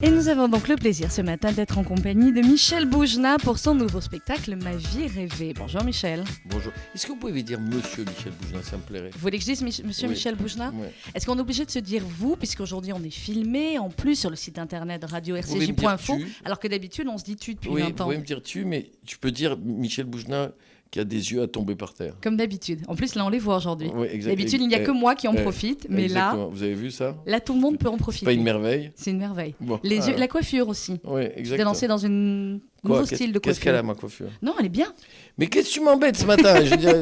Et nous avons donc le plaisir ce matin d'être en compagnie de Michel Boujna pour son nouveau spectacle Ma vie rêvée. Bonjour Michel. Bonjour. Est-ce que vous pouvez dire Monsieur Michel Boujna, ça me plairait? Vous voulez que je dise Monsieur Oui. Michel Boujna? Oui. Est-ce qu'on est obligé de se dire vous, puisqu'aujourd'hui on est filmé en plus sur le site internet radio-rcj.info, alors que d'habitude on se dit tu depuis Oui, 20 vous ans. pouvez me dire tu, mais tu peux dire Michel Boujna qui a des yeux à tomber par terre. Comme d'habitude. En plus là on les voit aujourd'hui. Oui, exact. D'habitude il n'y a que moi qui en profite, mais exactement. Vous avez vu ça? là tout le monde peut en C'est profiter. pas une merveille? C'est une merveille. Bon. Les yeux, la coiffure aussi. Oui, Je t'ai exactement. lancé dans un nouveau style de coiffure. Qu'est-ce qu'elle a, ma coiffure? Non, elle est bien. Mais qu'est-ce que tu m'embêtes ce matin? Je veux dire,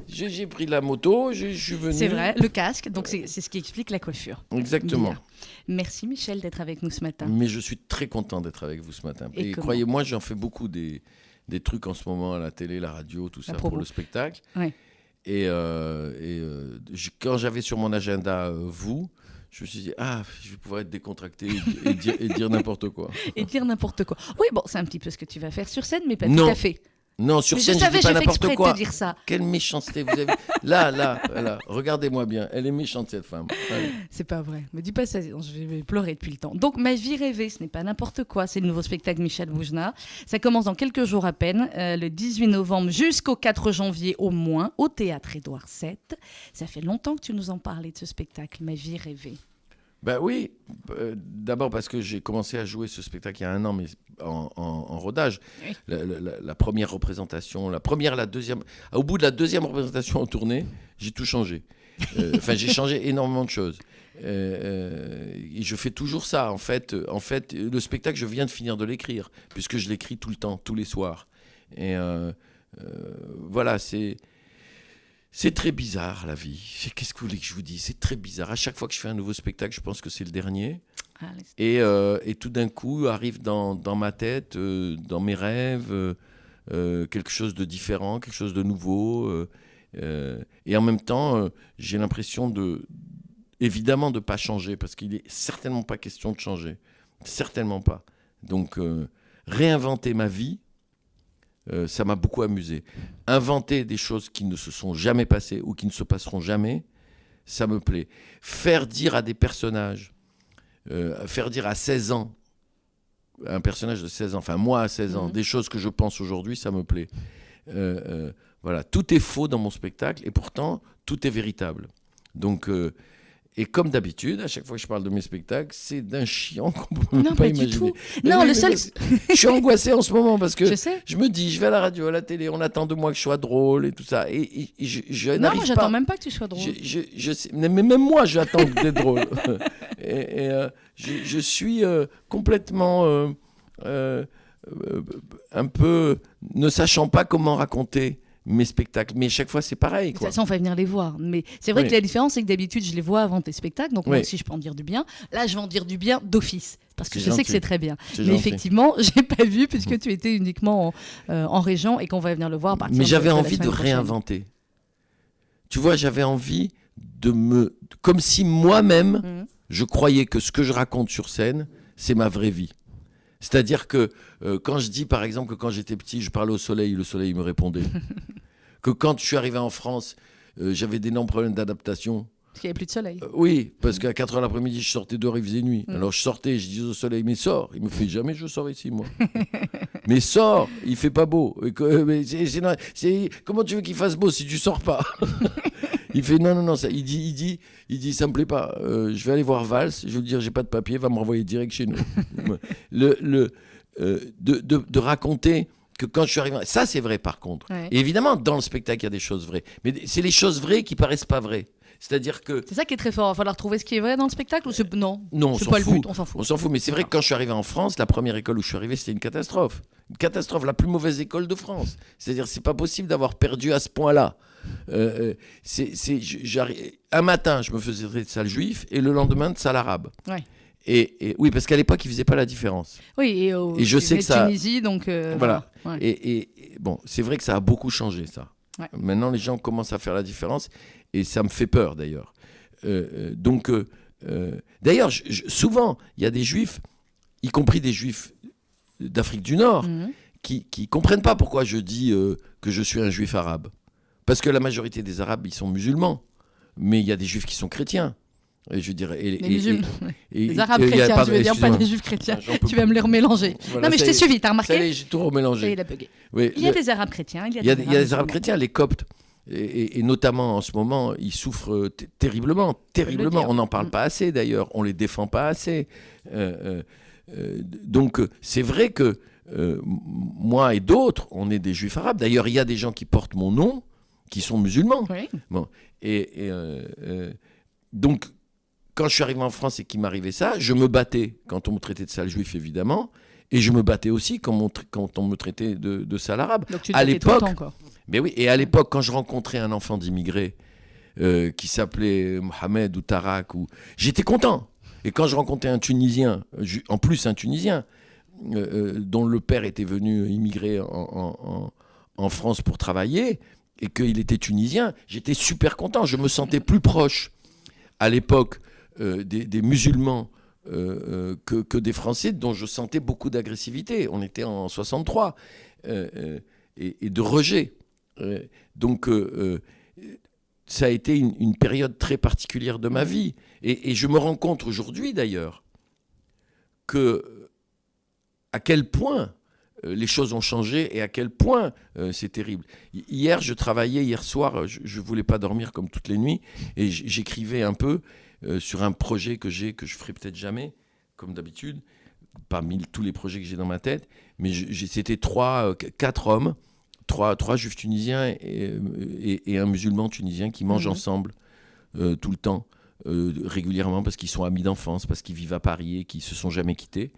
j'ai pris la moto, je suis venu. C'est vrai, le casque, donc c'est ce qui explique la coiffure. Exactement. Bien. Merci Michel d'être avec nous ce matin. Mais je suis très content d'être avec vous ce matin. Et Et comment? croyez-moi, j'en fais beaucoup des trucs en ce moment à la télé, la radio, tout ça, promo. pour le spectacle. Ouais. Quand j'avais sur mon agenda vous, je me suis dit, je vais pouvoir être décontracté et dire n'importe quoi. Et dire n'importe quoi. Oui, bon, c'est un petit peu ce que tu vas faire sur scène, mais pas Non. tout à fait. Non, sur Mais scène, je je savais, dis pas j'ai fait n'importe exprès quoi. de te dire ça. Quelle méchanceté vous avez. Là, regardez-moi bien. Elle est méchante, cette femme. Allez. C'est pas vrai. Me dis pas ça, sinon je vais pleurer depuis le temps. Donc, Ma vie rêvée, ce n'est pas n'importe quoi. C'est le nouveau spectacle Michel Boujna. Ça commence dans quelques jours à peine, le 18 novembre jusqu'au 4 janvier au moins, au Théâtre Édouard VII. Ça fait longtemps que tu nous en parlais de ce spectacle, Ma vie rêvée. Ben oui, d'abord parce que j'ai commencé à jouer ce spectacle il y a 1 an, mais en rodage. Oui. La première représentation, la deuxième. Au bout de la deuxième représentation en tournée, j'ai tout changé. J'ai changé énormément de choses. Et je fais toujours ça. En fait, le spectacle, je viens de finir de l'écrire, puisque je l'écris tout le temps, tous les soirs. Et voilà, c'est très bizarre, la vie. Qu'est-ce que vous voulez que je vous dise? C'est très bizarre. À chaque fois que je fais un nouveau spectacle, je pense que c'est le dernier. Et tout d'un coup, arrive dans ma tête, dans mes rêves, quelque chose de différent, quelque chose de nouveau. Et en même temps, j'ai l'impression évidemment de ne pas changer, parce qu'il n'est certainement pas question de changer. Certainement pas. Donc, réinventer ma vie, ça m'a beaucoup amusé. Inventer des choses qui ne se sont jamais passées ou qui ne se passeront jamais, ça me plaît. Faire dire à des personnages, faire dire à 16 ans, un personnage de 16 ans, enfin moi à 16 ans, des choses que je pense aujourd'hui, ça me plaît. Voilà, tout est faux dans mon spectacle et pourtant tout est véritable. Donc, et comme d'habitude, à chaque fois que je parle de mes spectacles, c'est d'un chiant qu'on peut Non, pas pas du imaginer. tout. Mais Non, oui, le mais seul. je suis angoissé en ce moment parce que Je sais. je me dis, je vais à la radio, à la télé, on attend de moi que je sois drôle et tout ça. Et je Non, n'arrive moi, pas. j'attends même pas que tu sois drôle. Je sais, mais même moi, j'attends d'être drôle. Je suis complètement un peu ne sachant pas comment raconter mes spectacles. Mais chaque fois, c'est pareil, De quoi. toute façon, on va venir les voir. Mais c'est vrai Oui. que la différence, c'est que d'habitude, je les vois avant tes spectacles. Donc, moi Oui. aussi, je peux en dire du bien. Là, je vais en dire du bien d'office. Parce que C'est je sais que gentil. c'est très bien. C'est Mais gentil. effectivement, je n'ai pas vu puisque tu étais uniquement en région et qu'on va venir le voir à partir Mais j'avais la envie semaine de prochaine. réinventer. Tu vois, j'avais envie comme si moi-même, je croyais que ce que je raconte sur scène, c'est ma vraie vie. C'est-à-dire que quand je dis, par exemple, que quand j'étais petit, je parlais au soleil, le soleil me répondait. Que quand je suis arrivé en France, j'avais d'énormes problèmes d'adaptation. Parce qu'il n'y avait plus de soleil. Oui, parce qu'à 4h l'après-midi, je sortais dehors, il faisait nuit. Alors je sortais, je disais au soleil, mais sors. Il me fait, jamais je sors ici, moi. Mais sors, il fait pas beau. Comment tu veux qu'il fasse beau si tu sors pas? Il fait, non, ça, il dit, ça me plaît pas. Je vais aller voir Valls, je vais lui dire, j'ai pas de papier, va me renvoyer direct chez nous. De raconter que quand je suis arrivé... Ça, c'est vrai, par contre. Ouais. Et évidemment, dans le spectacle, il y a des choses vraies. Mais c'est les choses vraies qui paraissent pas vraies. C'est-à-dire que... C'est ça qui est très fort. Il va falloir trouver ce qui est vrai dans le spectacle ou non, Non, on c'est s'en pas fout. le but, on s'en fout. On s'en fout, mais c'est vrai que quand je suis arrivé en France, la première école où je suis arrivé, c'était une catastrophe. Une catastrophe, la plus mauvaise école de France. C'est-à-dire, c'est pas possible d'avoir perdu à ce point-là. Un matin, je me faisais traiter de sale juif, et le lendemain, de sale arabe. Ouais. Et oui, parce qu'à l'époque, ils faisaient pas la différence. Oui, Et je sais que ça... Tunisie, donc... Voilà. Ouais. Et bon, c'est vrai que ça a beaucoup changé, ça. Ouais. Maintenant, les gens commencent à faire la différence, et ça me fait peur, d'ailleurs. D'ailleurs, souvent, il y a des juifs, y compris des juifs d'Afrique du Nord, qui comprennent pas pourquoi je dis que je suis un juif arabe. Parce que la majorité des Arabes, ils sont musulmans. Mais il y a des juifs qui sont chrétiens. Et je dirais, les musulmans, les arabes chrétiens, je veux dire, pas les juifs chrétiens. Tu vas me les remélanger. Voilà, non, mais je t'ai suivi, t'as remarqué? Ça y est, j'ai tout remélangé. Il a bugué. Oui, il y a des arabes chrétiens. Il y a des arabes chrétiens, les coptes. Et notamment en ce moment, ils souffrent terriblement. On n'en parle pas assez d'ailleurs, on les défend pas assez. Donc c'est vrai que moi et d'autres, on est des juifs arabes. D'ailleurs, il y a des gens qui portent mon nom, qui sont musulmans. Oui. Bon. Donc, quand je suis arrivé en France et qu'il m'arrivait ça, je me battais quand on me traitait de sale juif, évidemment, et je me battais aussi quand on me traitait de sale arabe. Donc tu te battais tout le temps encore. Mais oui, et à l'époque, quand je rencontrais un enfant d'immigré qui s'appelait Mohamed ou Tarak, j'étais content. Et quand je rencontrais un Tunisien, en plus un Tunisien, dont le père était venu immigrer en France pour travailler, et qu'il était tunisien, j'étais super content. Je me sentais plus proche, à l'époque, des musulmans que des Français, dont je sentais beaucoup d'agressivité. On était en 63, et de rejet. Donc, ça a été une période très particulière de ma vie. Et je me rends compte aujourd'hui, d'ailleurs, à quel point les choses ont changé et à quel point c'est terrible. Hier soir, je ne voulais pas dormir comme toutes les nuits, et j'écrivais un peu sur un projet que je ferai peut-être jamais, comme d'habitude, parmi tous les projets que j'ai dans ma tête. Mais c'était 4 hommes, trois juifs tunisiens et un musulman tunisien qui mangent ensemble tout le temps, régulièrement, parce qu'ils sont amis d'enfance, parce qu'ils vivent à Paris et qu'ils ne se sont jamais quittés.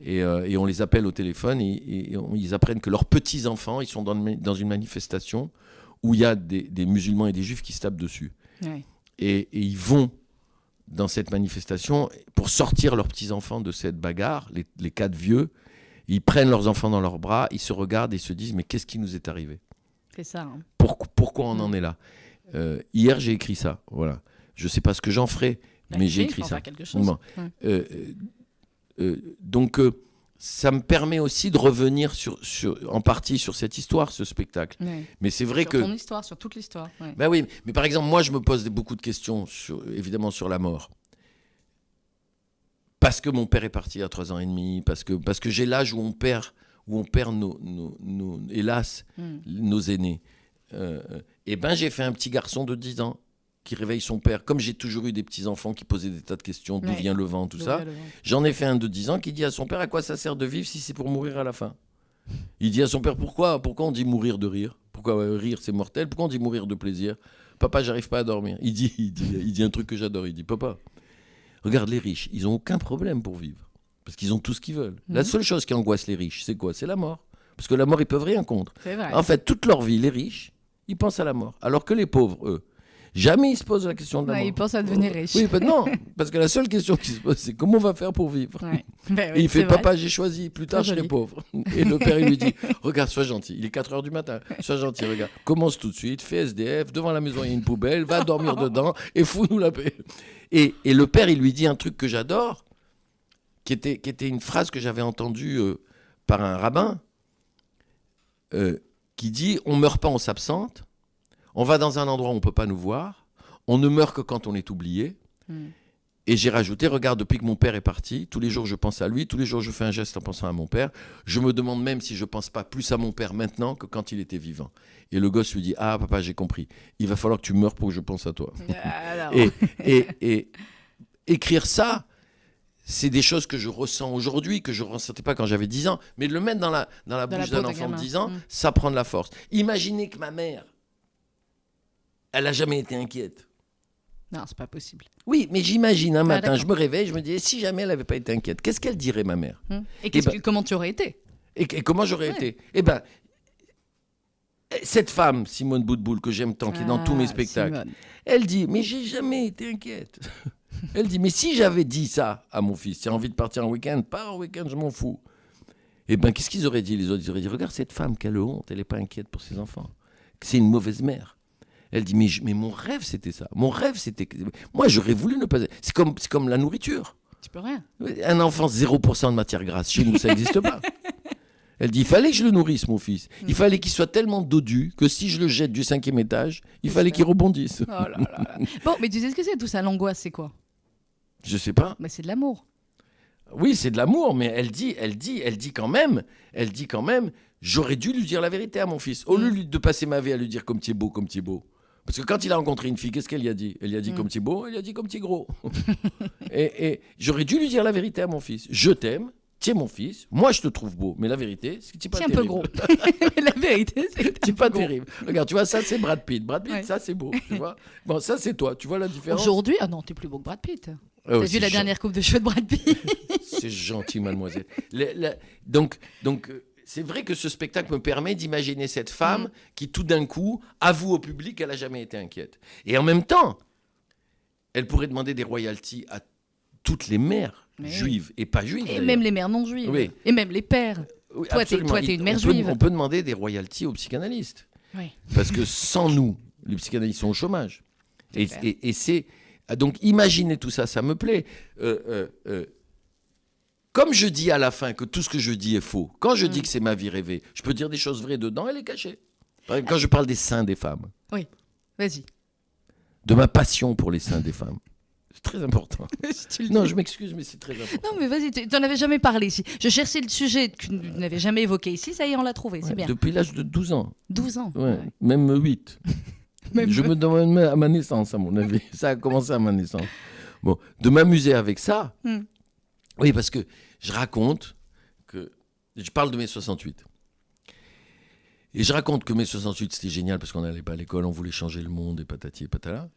Et on les appelle au téléphone et ils apprennent que leurs petits-enfants, ils sont dans une manifestation où il y a des musulmans et des juifs qui se tapent dessus. Ouais. Et ils vont dans cette manifestation pour sortir leurs petits-enfants de cette bagarre, les 4 vieux. Ils prennent leurs enfants dans leurs bras, ils se regardent et se disent « Mais qu'est-ce qui nous est arrivé ?» C'est ça. Hein. Pourquoi on en est là ? Hier, j'ai écrit ça. Voilà. Je ne sais pas ce que j'en ferai, mais j'ai écrit ça. Quelque chose. Bon. Donc, ça me permet aussi de revenir en partie sur cette histoire, ce spectacle. Ouais. Mais c'est vrai sur que... Sur ton histoire, sur toute l'histoire. Ouais. Ben oui, mais par exemple, moi, je me pose beaucoup de questions, évidemment, sur la mort. Parce que mon père est parti à 3 ans et demi, parce que j'ai l'âge où on perd hélas, nos aînés. Et ben, j'ai fait un petit garçon de 10 ans qui réveille son père. Comme j'ai toujours eu des petits-enfants qui posaient des tas de questions, d'où vient le vent, tout ça, j'en ai fait un de 10 ans qui dit à son père, à quoi ça sert de vivre si c'est pour mourir à la fin ? Il dit à son père, pourquoi on dit mourir de rire ? Pourquoi rire c'est mortel ? Pourquoi on dit mourir de plaisir ? Papa, j'arrive pas à dormir. Il dit un truc que j'adore, il dit, papa, regarde les riches, ils ont aucun problème pour vivre, parce qu'ils ont tout ce qu'ils veulent. La seule chose qui angoisse les riches, c'est quoi ? C'est la mort. Parce que la mort, ils peuvent rien contre. C'est vrai. En fait, toute leur vie, les riches, ils pensent à la mort. Alors que les pauvres, eux, jamais ils se posent la question de la mort. Ils pensent à devenir riches. Oui, non, parce que la seule question qui se pose, c'est comment on va faire pour vivre. Ouais. Et il fait, papa, j'ai choisi, plus tard je serai pauvre. Et le père, il lui dit, regarde, sois gentil, il est 4h du matin, sois gentil, regarde, commence tout de suite, fais SDF, devant la maison il y a une poubelle, va dormir dedans et fous-nous la paix. Et le père, il lui dit un truc que j'adore, qui était une phrase que j'avais entendue par un rabbin, qui dit, on meurt pas, on s'absente, on va dans un endroit où on peut pas nous voir, on ne meurt que quand on est oublié. Et j'ai rajouté, regarde, depuis que mon père est parti, tous les jours je pense à lui, tous les jours je fais un geste en pensant à mon père. Je me demande même si je pense pas plus à mon père maintenant que quand il était vivant. Et le gosse lui dit, ah papa, j'ai compris, il va falloir que tu meurs pour que je pense à toi. Et écrire ça, c'est des choses que je ressens aujourd'hui, que je ne ressentais pas quand j'avais 10 ans. Mais de le mettre dans la bouche d'un enfant de 10 ans, ça prend de la force. Imaginez que ma mère, elle n'a jamais été inquiète. Non, c'est pas possible. Oui, mais j'imagine un matin, je me réveille, je me dis, si jamais elle n'avait pas été inquiète, qu'est-ce qu'elle dirait, ma mère ? Et comment tu aurais été ? Et comment j'aurais été ? Eh bien, cette femme, Simone Boutboul, que j'aime tant, qui est dans tous mes spectacles, Simone. Elle dit, mais j'ai jamais été inquiète. Elle dit, mais si j'avais dit ça à mon fils, tu as envie de partir en week-end ? Pas en week-end, je m'en fous. Eh bien, qu'est-ce qu'ils auraient dit, les autres ? Ils auraient dit, regarde cette femme, quelle honte, elle n'est pas inquiète pour ses enfants. C'est une mauvaise mère. Elle dit, mais mon rêve, c'était ça. Mon rêve, c'était... Moi, j'aurais voulu ne pas... C'est comme la nourriture. Tu peux rien. Un enfant, 0% de matière grasse. Chez nous, ça n'existe pas. Elle dit, il fallait que je le nourrisse, mon fils. Il fallait qu'il soit tellement dodu que si je le jette du 5e étage, il fallait qu'il rebondisse. Oh là là là. Bon, mais tu sais ce que c'est, tout ça, l'angoisse, c'est quoi ? Je sais pas. Mais c'est de l'amour. Oui, c'est de l'amour, mais elle dit quand même, j'aurais dû lui dire la vérité à mon fils. Au lieu de passer ma vie à lui dire comme tu es beau, comme tu es beau. Parce que quand il a rencontré une fille, qu'est-ce qu'elle lui a dit? Elle lui a dit comme tu es beau, elle lui a dit comme tu es gros. et j'aurais dû lui dire la vérité à mon fils. Je t'aime, tu es mon fils, moi je te trouve beau, mais la vérité, c'est que tu n'es pas terrible. C'est un peu gros. La vérité, c'est que tu n'es pas terrible. Regarde, tu vois, ça c'est Brad Pitt. Brad Pitt, Ouais. ça c'est beau. Tu vois, bon, ça c'est toi. Tu vois la différence? Aujourd'hui, ah non, t'es plus beau que Brad Pitt. Oh, T'as vu la dernière coupe de cheveux de Brad Pitt? C'est gentil, mademoiselle. Donc, c'est vrai que ce spectacle me permet d'imaginer cette femme qui, tout d'un coup, avoue au public qu'elle n'a jamais été inquiète. Et en même temps, elle pourrait demander des royalties à toutes les mères juives et pas juives. Et d'ailleurs. même les mères non juives. Oui. Et même les pères. Oui, Toi, absolument. t'es une mère On peut- juive. On peut demander des royalties aux psychanalystes. Oui. Parce que sans nous, les psychanalystes sont au chômage. C'est clair. Et c'est... Donc, imaginez tout ça, ça me plaît. Comme je dis à la fin que tout ce que je dis est faux, quand je dis que c'est ma vie rêvée, je peux dire des choses vraies dedans, elle est cachée. Par exemple, quand je parle des seins des femmes, Oui, vas-y. de ma passion pour les seins des femmes, c'est très important. Si tu le Non, dis. je m'excuse, mais c'est très important. Non, mais vas-y, tu n'en avais jamais parlé ici. Je cherchais le sujet que tu n'avais jamais évoqué ici. Ça y est, on l'a trouvé. C'est Ouais, bien. depuis l'âge de 12 ans, 12 ans. ouais, Ouais. même 8. Même Je me demande même à ma naissance, à mon avis. Ça a commencé à ma naissance. Bon, de m'amuser avec ça, oui, parce que je raconte que... Je parle de mai 68. Et je raconte que mai 68, c'était génial parce qu'on n'allait pas à l'école, on voulait changer le monde et patati et patala.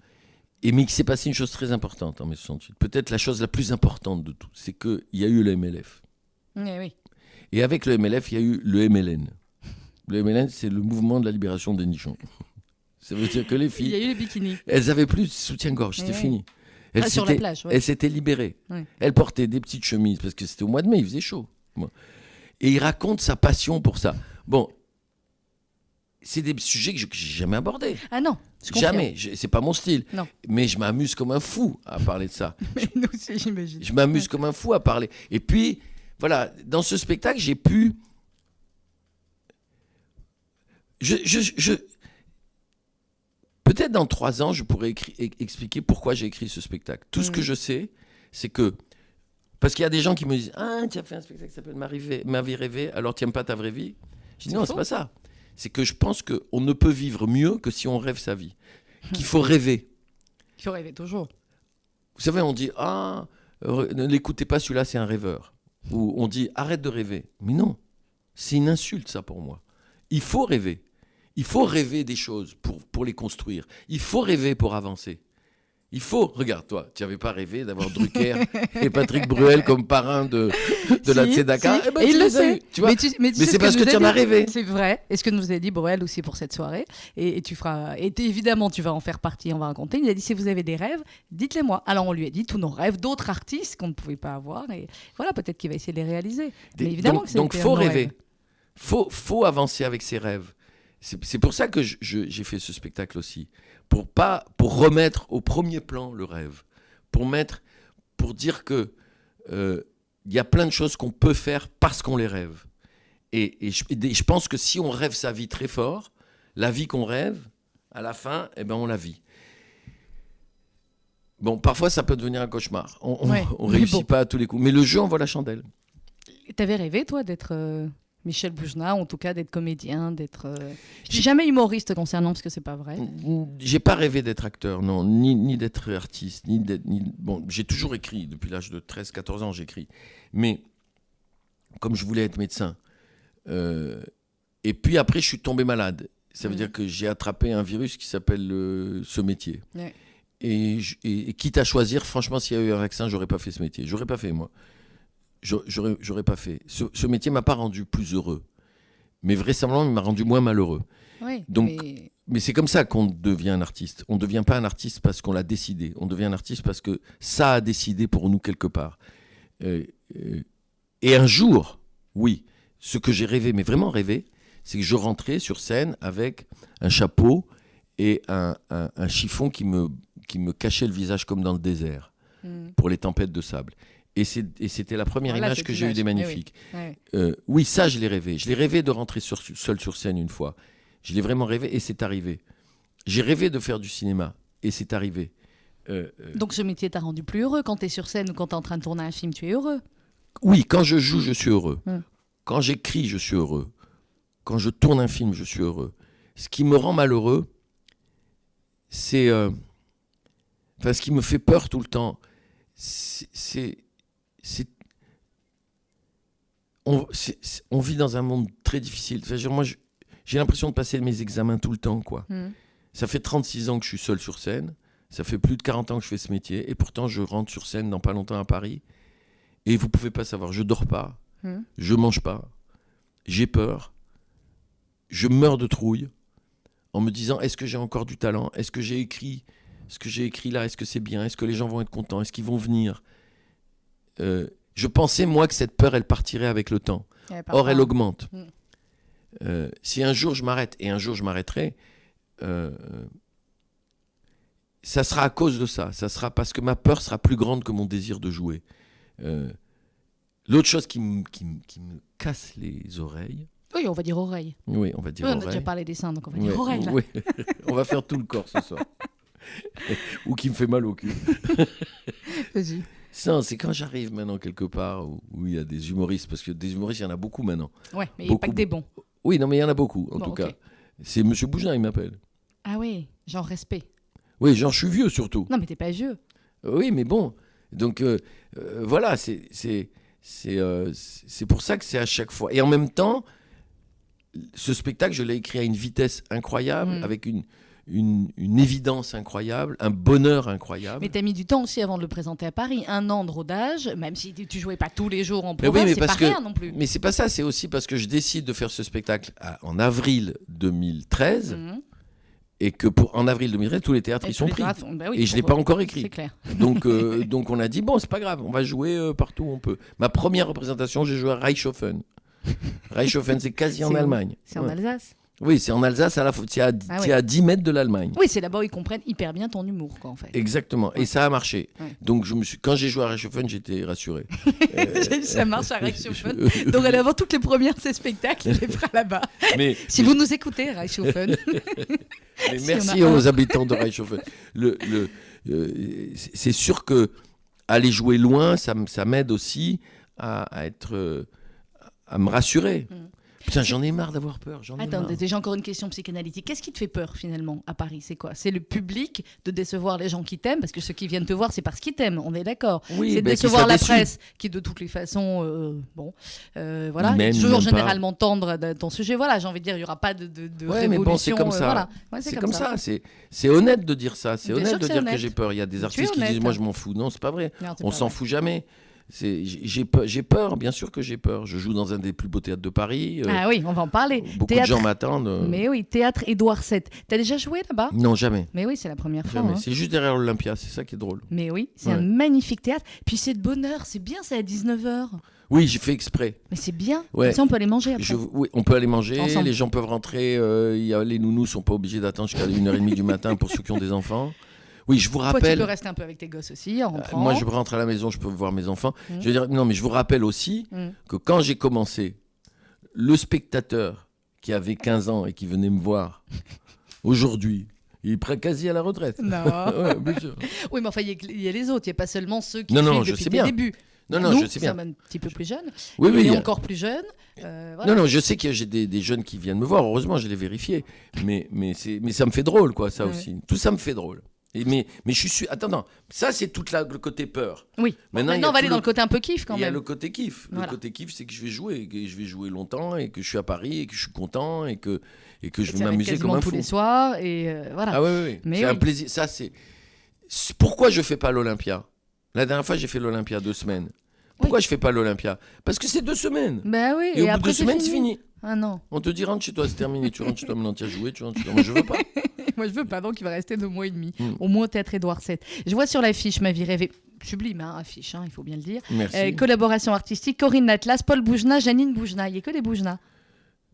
Mais qu'il s'est passé une chose très importante en mai 68. Peut-être la chose la plus importante de tout, c'est qu'il y a eu le MLF. Oui. Et avec le MLF, il y a eu le MLN. Le MLN, c'est le mouvement de la libération des nichons. Ça veut dire que les Il y filles, a eu les bikinis. elles n'avaient plus de soutien-gorge, c'était fini. Sur la plage, ouais. Elles s'étaient libérées. Ouais. Elles portaient des petites chemises parce que c'était au mois de mai, il faisait chaud. Bon. Et il raconte sa passion pour ça. Bon, c'est des sujets que je n'ai jamais abordés. Ah non, je confirme. Jamais. C'est pas mon style. Non. Mais je m'amuse comme un fou à parler de ça. Mais nous aussi, j'imagine. Je m'amuse comme un fou à parler. Et puis, voilà, dans ce spectacle, j'ai pu... Peut-être dans 3 ans, je pourrais expliquer pourquoi j'ai écrit ce spectacle. Tout ce que je sais, c'est que... Parce qu'il y a des gens qui me disent « Ah, tu as fait un spectacle qui s'appelle Ma vie rêvée, alors tu n'aimes pas ta vraie vie ?» Je dis « Non, c'est pas ça. C'est que je pense qu'on ne peut vivre mieux que si on rêve sa vie. Qu'il faut rêver. » Il faut rêver toujours. Vous savez, on dit « Ah, ne l'écoutez pas, celui-là, c'est un rêveur. » Ou on dit « Arrête de rêver. » Mais non, c'est une insulte, ça, pour moi. Il faut rêver. Il faut rêver des choses pour les construire. Il faut rêver pour avancer. Il faut... Regarde, toi, tu n'avais pas rêvé d'avoir Drucker et Patrick Bruel comme parrain de la Tzedaka. Si. Eh ben, Et tu il le les as sait. eus, tu vois. Mais c'est parce que tu en as rêvé. C'est vrai. Et ce que nous a dit Bruel aussi pour cette soirée. Et tu feras. Et évidemment, tu vas en faire partie. On va raconter. Il a dit si vous avez des rêves, dites-les moi. Alors on lui a dit tous nos rêves d'autres artistes qu'on ne pouvait pas avoir. Et voilà, peut-être qu'il va essayer de les réaliser. Mais évidemment que c'est donc faut rêver. Faut avancer avec ses rêves. C'est pour ça que j'ai fait ce spectacle aussi. Pour remettre au premier plan le rêve. Pour dire que y a plein de choses qu'on peut faire parce qu'on les rêve. Et je pense que si on rêve sa vie très fort, la vie qu'on rêve, à la fin, eh ben on la vit. Bon, parfois ça peut devenir un cauchemar. On réussit pas à tous les coups. Mais le jeu envoie la chandelle. T'avais rêvé, toi, d'être Michel Boujna, ou en tout cas d'être comédien, d'être... Je dis jamais humoriste concernant, parce que c'est pas vrai. J'ai pas rêvé d'être acteur, non, ni d'être artiste, Bon, j'ai toujours écrit, depuis l'âge de 13-14 ans, j'écris. Mais comme je voulais être médecin, et puis après, je suis tombé malade. Ça veut dire que j'ai attrapé un virus qui s'appelle ce métier. Ouais. Et quitte à choisir, franchement, s'il y a eu un vaccin, j'aurais pas fait ce métier. J'aurais pas fait, moi. J'aurais pas fait. Ce métier m'a pas rendu plus heureux. Mais vraisemblablement, il m'a rendu moins malheureux. Oui, donc, mais c'est comme ça qu'on devient un artiste. On ne devient pas un artiste parce qu'on l'a décidé. On devient un artiste parce que ça a décidé pour nous quelque part. Et un jour, oui, ce que j'ai rêvé, mais vraiment rêvé, c'est que je rentrais sur scène avec un chapeau et un chiffon qui me cachait le visage comme dans le désert pour les tempêtes de sable. Et c'était la première image que j'ai eue des magnifiques. Oui, ça, je l'ai rêvé. Je l'ai rêvé de rentrer seul sur scène une fois. Je l'ai vraiment rêvé et c'est arrivé. J'ai rêvé de faire du cinéma et c'est arrivé. Donc ce métier t'a rendu plus heureux quand tu es sur scène ou quand tu es en train de tourner un film, tu es heureux. Oui, quand je joue, je suis heureux. Quand j'écris, je suis heureux. Quand je tourne un film, je suis heureux. Ce qui me rend malheureux, c'est... Enfin, ce qui me fait peur tout le temps, on vit dans un monde très difficile. Enfin, moi, j'ai l'impression de passer mes examens tout le temps, quoi. Ça fait 36 ans que je suis seul sur scène. Ça fait plus de 40 ans que je fais ce métier. Et pourtant, je rentre sur scène dans pas longtemps à Paris. Et vous pouvez pas savoir, je dors pas, je mange pas, j'ai peur, je meurs de trouille en me disant, est-ce que j'ai encore du talent ? Est-ce que j'ai écrit ce que j'ai écrit là ? Est-ce que c'est bien ? Est-ce que les gens vont être contents ? Est-ce qu'ils vont venir ? Je pensais, moi, que cette peur, elle partirait avec le temps. Or, elle augmente. Si un jour je m'arrête, et un jour je m'arrêterai, ça sera à cause de ça. Ça sera parce que ma peur sera plus grande que mon désir de jouer. L'autre chose qui me casse les oreilles... Oui, on va dire oreille. Oui, on va dire on oreille. a déjà parlé des seins, donc on va dire oreille. Là. Oui. On va faire tout le corps ce soir. Ou qui me fait mal au cul. Vas-y. Ça, c'est quand j'arrive maintenant quelque part où il y a des humoristes, parce que des humoristes, il y en a beaucoup maintenant. Ouais, mais il n'y a pas que des bons. Oui, non, mais il y en a beaucoup, en tout cas. C'est Monsieur Boujna, il m'appelle. Ah oui, genre respect. Oui, genre je suis vieux surtout. Non, mais t'es pas vieux. Oui, mais bon. Donc, voilà, c'est pour ça que c'est à chaque fois. Et en même temps, ce spectacle, je l'ai écrit à une vitesse incroyable, avec une évidence incroyable, un bonheur incroyable. Mais t'as mis du temps aussi avant de le présenter à Paris. 1 an de rodage, même si tu jouais pas tous les jours en province, c'est pas rien non plus. Mais c'est pas ça, c'est aussi parce que je décide de faire ce spectacle en avril 2013, et que en avril 2013, tous les théâtres y sont pris. Et je l'ai pas encore écrit. C'est clair. Donc on a dit, bon, c'est pas grave, on va jouer partout où on peut. Ma première représentation, j'ai joué à Reichshofen. Reichshofen, c'est quasi en Allemagne. C'est en Alsace. Oui, c'est en Alsace, c'est à 10 mètres de l'Allemagne. Oui, c'est là-bas où ils comprennent hyper bien ton humour, quoi, en fait. Exactement, et ça a marché. Donc quand j'ai joué à Reichshofen, j'étais rassuré. Ça marche à Reichshofen. Donc allez avant toutes les premières de ces spectacles, il les fera là-bas. Si vous nous écoutez, Reichshofen. Mais merci aux habitants de Reichshofen. C'est sûr que aller jouer loin, ça m'aide aussi à me rassurer. Putain, j'en ai marre d'avoir peur. Attends, déjà encore une question psychanalytique. Qu'est-ce qui te fait peur finalement à Paris ? C'est quoi ? C'est le public, de décevoir les gens qui t'aiment, parce que ceux qui viennent te voir, c'est parce qu'ils t'aiment, on est d'accord. Oui, c'est de décevoir la presse, qui de toutes les façons, voilà, est toujours généralement tendre dans ton sujet. Voilà, j'ai envie de dire, il n'y aura pas de révolution. Mais bon, c'est comme ça. Voilà. C'est comme ça. C'est honnête de dire ça. C'est honnête de dire que j'ai peur. Il y a des artistes qui disent, moi je m'en fous. Non, c'est pas vrai. On s'en fout jamais. J'ai peur, bien sûr que j'ai peur. Je joue dans un des plus beaux théâtres de Paris. Ah oui, on va en parler. Beaucoup de gens m'attendent. Mais oui, théâtre Édouard VII. T'as déjà joué là-bas ? Non, jamais. Mais oui, c'est la première fois. Jamais. C'est juste derrière l'Olympia, c'est ça qui est drôle. Mais oui, c'est un magnifique théâtre. Puis c'est de bonne heure, c'est bien, c'est à 19h. Oui, j'ai fait exprès. Mais c'est bien. Comme ça, on peut aller manger après. Oui, on peut aller manger. Ensemble. Les gens peuvent rentrer. Les nounous sont pas obligés d'attendre jusqu'à 1h30 du matin pour ceux qui ont des enfants. Oui, je vous rappelle. Toi, tu peux rester un peu avec tes gosses aussi en rentrant. Moi, je rentre à la maison, je peux voir mes enfants. Je veux dire, non, mais je vous rappelle aussi que quand j'ai commencé, le spectateur qui avait 15 ans et qui venait me voir aujourd'hui, il est prêt quasi à la retraite. Non. Bien sûr. Oui, mais enfin, il y a les autres. Il n'y a pas seulement ceux qui suivent depuis le début. Non, je sais bien. Nous sommes un petit peu plus jeunes. Oui, et encore plus jeunes. Voilà. Non, je sais que j'ai des jeunes qui viennent me voir. Heureusement, je l'ai vérifié. Mais ça me fait drôle, quoi, ça aussi. Tout ça me fait drôle. Mais je suis... Attends, ça c'est tout le côté peur. Oui. Maintenant on va aller dans le côté un peu kiff quand même. Il y a le côté kiff. Voilà. Le côté kiff, c'est que je vais jouer, et je vais jouer longtemps, et que je suis à Paris, et que je suis content, et que je vais m'amuser comme un fou. tous les soirs, et voilà. Ah oui. C'est un plaisir. Ça, c'est... Pourquoi je fais pas l'Olympia ? La dernière fois, j'ai fait l'Olympia 2 semaines. Pourquoi je fais pas l'Olympia ? Parce que c'est 2 semaines. Ben oui. Et au bout de 2 semaines, c'est fini. Ah non. On te dit rentre chez toi, c'est terminé. Tu rentres chez toi, maintenant tu as joué, tu rentres chez toi. Moi, je veux pas. Moi, je veux pas, donc il va rester 2 mois et demi. Au moins, théâtre Édouard VII. Je vois sur l'affiche Ma vie rêvée. Sublime, affiche, il faut bien le dire. Merci. Collaboration artistique, Corinne Atlas, Paul Boujna, Janine Boujna. Il n'y a que des Boujna.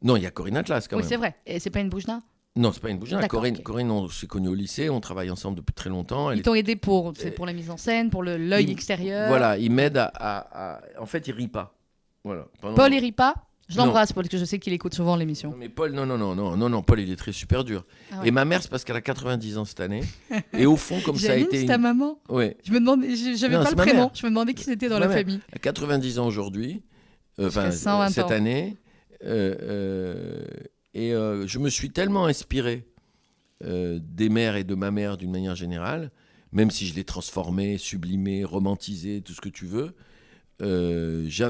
Non, il y a Corinne Atlas quand même. Oui, c'est vrai. Et c'est pas une Boujna ? Non, c'est pas une Boujna. Corinne, on s'est connus au lycée, on travaille ensemble depuis très longtemps. Ils t'ont aidé pour la mise en scène, pour l'œil extérieur. Voilà, il m'aide à... En fait, il rit pas. Voilà. Paul, il rit pas ? Je l'embrasse, Paul, parce que je sais qu'il écoute souvent l'émission. Non, mais Paul, non, Paul, il est très super dur. Ah ouais. Et ma mère, c'est parce qu'elle a 90 ans cette année. Et au fond, comme ça a Janine, été. c'est ta maman. Ouais. Je me demandais, j'avais Non, pas c'est le ma prénom. mère. Je me demandais qui c'était dans Ma la mère. famille. Elle a 90 ans aujourd'hui, Jusqu'à 120 cette ans. année. Je me suis tellement inspiré des mères et de ma mère d'une manière générale, même si je l'ai transformé, sublimé, romantisé, tout ce que tu veux.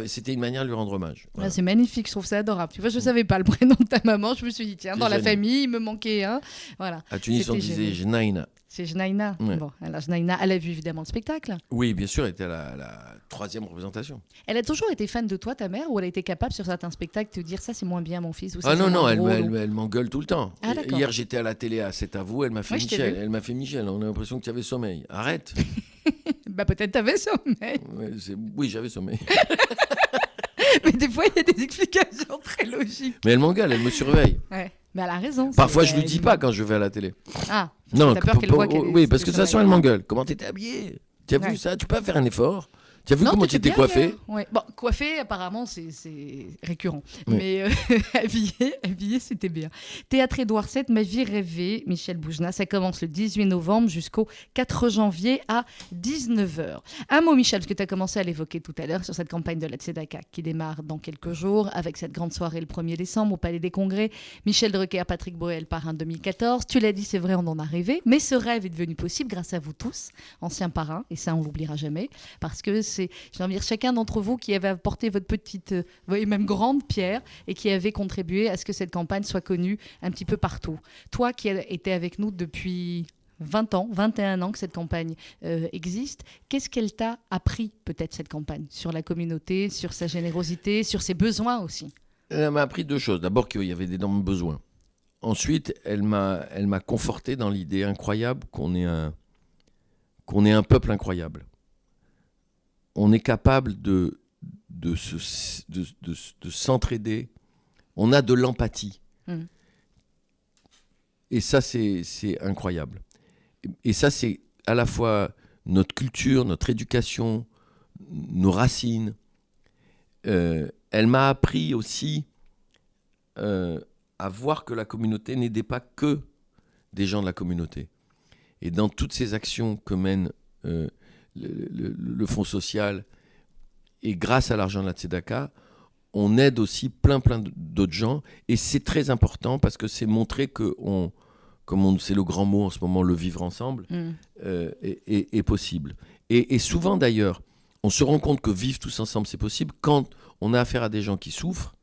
C'était une manière de lui rendre hommage. Voilà. Ah, c'est magnifique, je trouve ça adorable. Tu vois, je savais pas le prénom de ta maman. Je me suis dit, tiens, C'est dans la Janine. famille, il me manquait un. Voilà. À Tunis, on C'était disait génial. Jnaïna. C'est Jnaïna. Ouais. Bon, alors Jnaïna, elle a vu évidemment le spectacle. Oui, bien sûr, elle était à la 3e représentation. Elle a toujours été fan de toi, ta mère, ou elle a été capable sur certains spectacles de te dire ça, c'est moins bien, mon fils, ou ça, Ah c'est non, moins elle, drôle, elle, ou- elle m'engueule tout le temps. Ah, d'accord. Hier, j'étais à la télé à C'est à vous, elle m'a fait Ouais, je t'ai Michel. vu. Elle m'a fait Michel, on a l'impression que tu avais sommeil. Arrête. Bah peut-être t'avais sommeil. Ouais, oui, j'avais sommeil. Mais des fois, il y a des explications très logiques. Mais elle m'engueule, elle me surveille. Ouais. Mais elle a raison. Parfois, c'est- je lui dis pas quand je vais à la télé. Ah, Non, t'as peur qu'elle voit qu'elle oui, parce que de toute sommeil. façon, elle m'engueule. Comment t'étais habillé? Tu as Ouais. vu ça? Tu peux faire un effort? Tu as vu Non, comment tu t'étais étais bien coiffé? hier. Ouais. Bon, coiffé, apparemment, c'est récurrent. Oui. Mais habillé, c'était bien. Théâtre Édouard VII, Ma vie rêvée, Michel Boujna. Ça commence le 18 novembre jusqu'au 4 janvier à 19h. Un mot, Michel, parce que tu as commencé à l'évoquer tout à l'heure sur cette campagne de la Tzedaka qui démarre dans quelques jours avec cette grande soirée le 1er décembre au Palais des Congrès. Michel Drucker, Patrick Bruel, parrain 2014. Tu l'as dit, c'est vrai, on en a rêvé. Mais ce rêve est devenu possible grâce à vous tous, anciens parrains. Et ça, on l'oubliera jamais. Parce que c'est, j'ai envie de dire, chacun d'entre vous qui avait apporté votre petite, et même grande pierre et qui avait contribué à ce que cette campagne soit connue un petit peu partout. Toi qui as été avec nous depuis 20 ans, 21 ans que cette campagne existe, qu'est-ce qu'elle t'a appris peut-être cette campagne sur la communauté, sur sa générosité, sur ses besoins aussi? Elle m'a appris 2 choses. D'abord, qu'il y avait d'énormes besoins. Ensuite, elle m'a conforté dans l'idée incroyable qu'on est un peuple incroyable. On est capable de s'entraider. On a de l'empathie. Mhm. Et ça, c'est incroyable. Et ça, c'est à la fois notre culture, notre éducation, nos racines. Elle m'a appris aussi à voir que la communauté n'aidait pas que des gens de la communauté. Et dans toutes ces actions que mène le Fonds social, et grâce à l'argent de la Tzedaka, on aide aussi plein d'autres gens. Et c'est très important parce que c'est montrer que, c'est le grand mot en ce moment, le vivre ensemble, est possible. Et souvent d'ailleurs, on se rend compte que vivre tous ensemble, c'est possible quand on a affaire à des gens qui souffrent,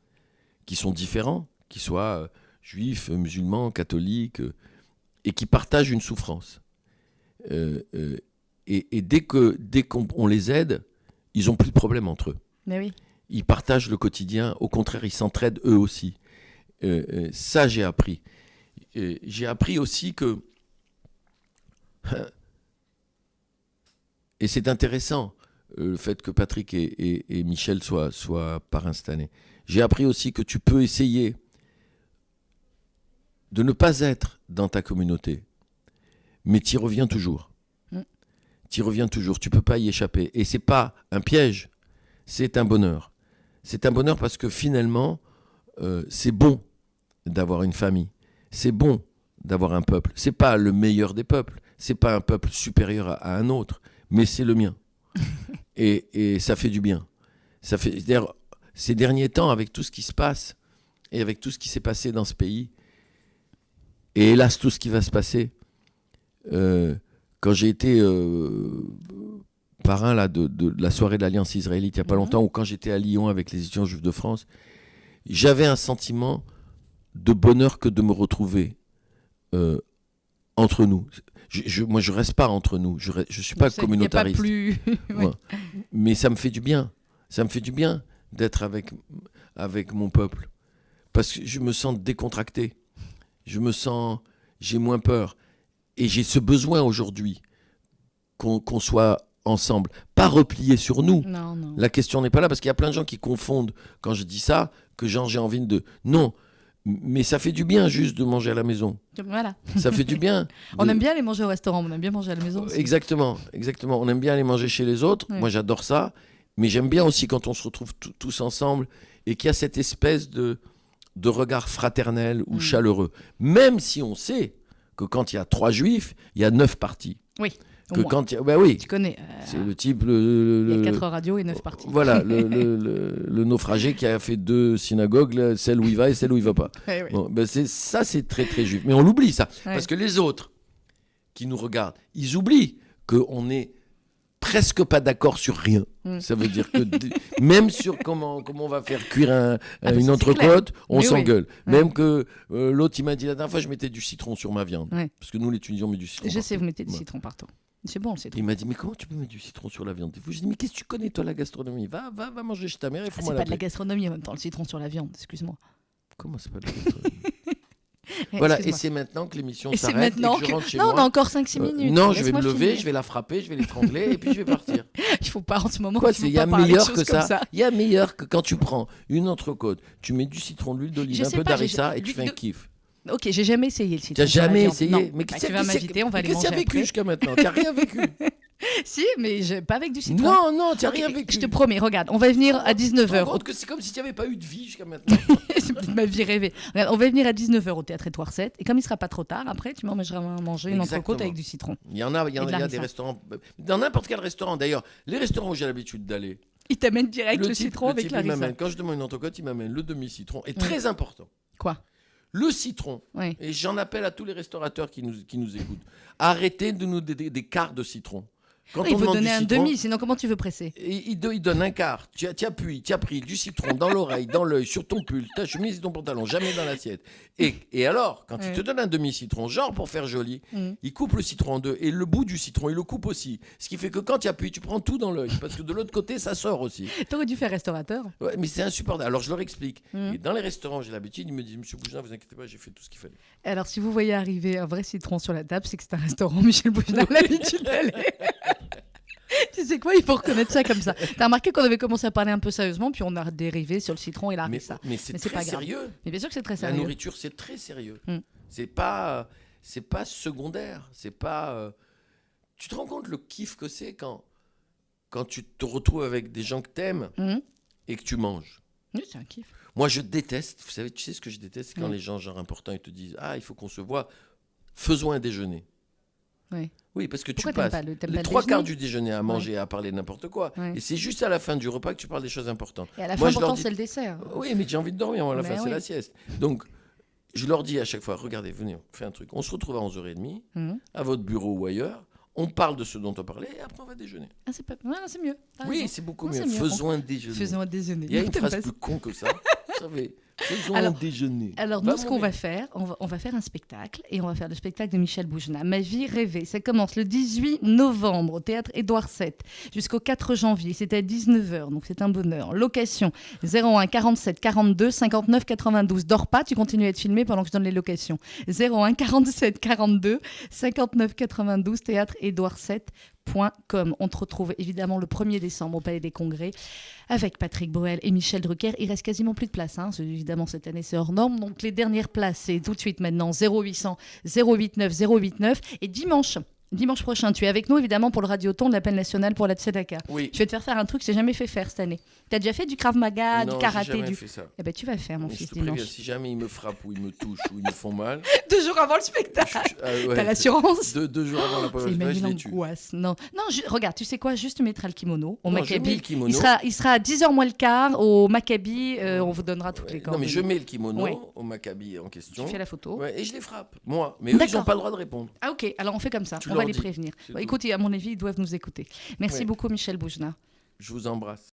qui sont différents, qui soient juifs, musulmans, catholiques, et qui partagent une souffrance. Et dès qu'on les aide, ils n'ont plus de problème entre eux. Mais oui. Ils partagent le quotidien. Au contraire, ils s'entraident eux aussi. Ça, j'ai appris. J'ai appris aussi que... Et c'est intéressant, le fait que Patrick et Michel soient parrains cette année. J'ai appris aussi que tu peux essayer de ne pas être dans ta communauté, mais tu y reviens toujours. Tu y reviens toujours, tu ne peux pas y échapper. Et ce n'est pas un piège, c'est un bonheur. C'est un bonheur parce que finalement, c'est bon d'avoir une famille. C'est bon d'avoir un peuple. Ce n'est pas le meilleur des peuples. Ce n'est pas un peuple supérieur à un autre, mais c'est le mien. Et ça fait du bien. Ça fait, d'ailleurs, ces derniers temps, avec tout ce qui se passe, et avec tout ce qui s'est passé dans ce pays, et hélas, tout ce qui va se passer, quand j'ai été parrain là, de la soirée de l'Alliance israélite il n'y a pas longtemps, ou quand j'étais à Lyon avec les étudiants juifs de France, j'avais un sentiment de bonheur que de me retrouver entre nous. Moi, je ne reste pas entre nous. Je ne suis pas communautariste. Il n'y a pas plus... ouais. Ouais. Mais ça me fait du bien. Ça me fait du bien d'être avec mon peuple. Parce que je me sens décontracté. J'ai moins peur. Et j'ai ce besoin aujourd'hui qu'on soit ensemble. Pas repliés sur nous. Non. La question n'est pas là, parce qu'il y a plein de gens qui confondent, quand je dis ça, que genre j'ai envie de... Non, mais ça fait du bien juste de manger à la maison. Voilà. Ça fait du bien. On aime bien aller manger au restaurant, on aime bien manger à la maison aussi. Exactement. On aime bien aller manger chez les autres. Ouais. Moi, j'adore ça. Mais j'aime bien aussi quand on se retrouve tous ensemble et qu'il y a cette espèce de regard fraternel ou chaleureux. Même si on sait que quand il y a 3 juifs, il y a 9 partis. Oui. Que quand oui. Tu connais. C'est le type. Il y a 4 radios et 9 parties. Voilà, le naufragé qui a fait 2 synagogues, là, celle où il va et celle où il va pas. Oui. Bon, ben c'est très très juif. Mais on l'oublie ça. Parce que les autres qui nous regardent, ils oublient qu'on n'est presque pas d'accord sur rien. Ça veut dire que même sur comment on va faire cuire une entrecôte, on s'engueule. Même que l'autre, il m'a dit la dernière fois, je mettais du citron sur ma viande. Parce que nous, les Tunisiens, on met du citron. Je sais, vous mettez du citron partout. C'est bon le citron. Il m'a dit, mais comment tu peux mettre du citron sur la viande? Je lui ai dit, mais qu'est-ce que tu connais, toi, la gastronomie? Va manger chez ta mère et fous-moi la paix. C'est pas de la gastronomie en même temps, le citron sur la viande, excuse-moi. Comment c'est pas de la gastronomie? Voilà, et c'est maintenant que l'émission s'arrête et que je rentre chez moi. Non, on a encore 5-6 minutes. Non, je vais me lever, je vais la frapper, je vais l'étrangler et puis je vais partir. Il faut pas en ce moment. Il y a meilleur que ça. Il y a meilleur que quand tu prends une entrecôte, tu mets du citron, de l'huile d'olive, un peu d'harissa et tu fais un kiff. Ok, j'ai jamais essayé le citron. T'as jamais essayé? Non. Mais tu vas m'inviter, on va aller manger. Qu'est-ce que tu as vécu jusqu'à maintenant? Tu n'as rien vécu. Si, mais pas avec du citron. Non, tu n'as rien vécu. Je te promets, regarde, on va venir à 19h. Que c'est comme si tu n'avais pas eu de vie jusqu'à maintenant. C'est peut-être ma vie rêvée. Regarde, on va venir à 19h au Théâtre Édouard VII. Et comme il ne sera pas trop tard, après, tu m'emmèneras manger une entrecôte avec du citron. Il y a des restaurants. Dans n'importe quel restaurant, d'ailleurs, les restaurants où j'ai l'habitude d'aller. Il t'amène direct le citron avec la harissa. Quand je demande une entrecôte, il m'amène le demi-citron. Et très important. Quoi? Le citron. Oui. Et j'en appelle à tous les restaurateurs qui nous écoutent. Arrêtez de nous donner des quarts de citron. Quand il faut donner un demi, sinon comment tu veux presser? Il donne un quart. Tu appuies, tu as pris du citron dans l'oreille, dans l'œil, sur ton pull, ta chemise et ton pantalon, jamais dans l'assiette. Et alors, quand il te donne un demi-citron, genre pour faire joli, il coupe le citron en deux et le bout du citron, il le coupe aussi. Ce qui fait que quand tu appuies, tu prends tout dans l'œil parce que de l'autre côté, ça sort aussi. T'aurais dû faire restaurateur. Ouais, mais c'est insupportable. Alors je leur explique. Et dans les restaurants, j'ai l'habitude, ils me disent, Monsieur Boujna, vous inquiétez pas, j'ai fait tout ce qu'il fallait. Alors si vous voyez arriver un vrai citron sur la table, c'est que c'est un restaurant Michel Boujna a l'habitude d'aller. Tu sais quoi, il faut reconnaître ça comme ça. T'as remarqué qu'on avait commencé à parler un peu sérieusement, puis on a dérivé sur le citron et la harissa. Mais c'est très pas sérieux. Mais bien sûr que c'est très sérieux. La nourriture, c'est très sérieux. C'est pas secondaire. C'est pas. Tu te rends compte le kiff que c'est quand tu te retrouves avec des gens que t'aimes et que tu manges. Oui, c'est un kiff. Moi, je déteste. Vous savez, tu sais ce que je déteste, c'est quand les gens genre importants ils te disent il faut qu'on se voit. Faisons un déjeuner. Oui, parce que tu passes les 3 quarts du déjeuner à manger et à parler de n'importe quoi. Et c'est juste à la fin du repas que tu parles des choses importantes. Et à la fin, pourtant, c'est le dessert. Oui, mais j'ai envie de dormir. À la fin, c'est la sieste. Donc, je leur dis à chaque fois, regardez, venez, on fait un truc. On se retrouve à 11h30, à votre bureau ou ailleurs. On parle de ce dont on parlait et après, on va déjeuner. C'est mieux. Oui, c'est beaucoup mieux. Faisons un déjeuner. Faisons un déjeuner. Il y a une phrase plus con que ça. Vous savez. Faisons un déjeuner. Alors, nous, ce qu'on va faire, on va faire un spectacle et on va faire le spectacle de Michel Boujna, Ma vie rêvée. Ça commence le 18 novembre au Théâtre Édouard VII jusqu'au 4 janvier. C'est à 19h, donc c'est un bonheur. Location 01 47 42 59 92. Dors pas, tu continues à être filmé pendant que je donne les locations. 01 47 42 59 92, Théâtre Édouard VII.com. On te retrouve évidemment le 1er décembre au Palais des Congrès avec Patrick Bruel et Michel Drucker. Il reste quasiment plus de place. Évidemment, cette année, c'est hors norme. Donc, les dernières places, c'est tout de suite maintenant 0800 089 089. Et dimanche prochain, tu es avec nous, évidemment, pour le Radioton de l'Appel national pour la Tzedaka. Oui. Je vais te faire un truc que je n'ai jamais fait faire cette année. Tu as déjà fait du Krav Maga, du karaté? Non, j'ai jamais fait ça. Eh ben, tu vas faire, mon fils, dimanche. Préviens, si jamais ils me frappent ou ils me touchent ou ils me font mal... 2 jours avant le spectacle. T'as l'assurance? 2 jours avant la première spectacle, je les tue. Non, regarde, tu sais quoi? Juste tu mettras le kimono au Maccabi. Je mets le kimono. Il sera à 10h moins le quart au Maccabi. On vous donnera toutes les coordonnées. Non, mais je mets le kimono au Maccabi en question. Tu fais la photo. Et je les frappe, moi. Mais eux, ils n'ont pas le droit de répondre. Ah, ok. Alors, on fait comme ça. On va les prévenir. Écoutez, à mon avis, ils doivent nous écouter. Merci beaucoup, Michel Boujna. Je vous embrasse.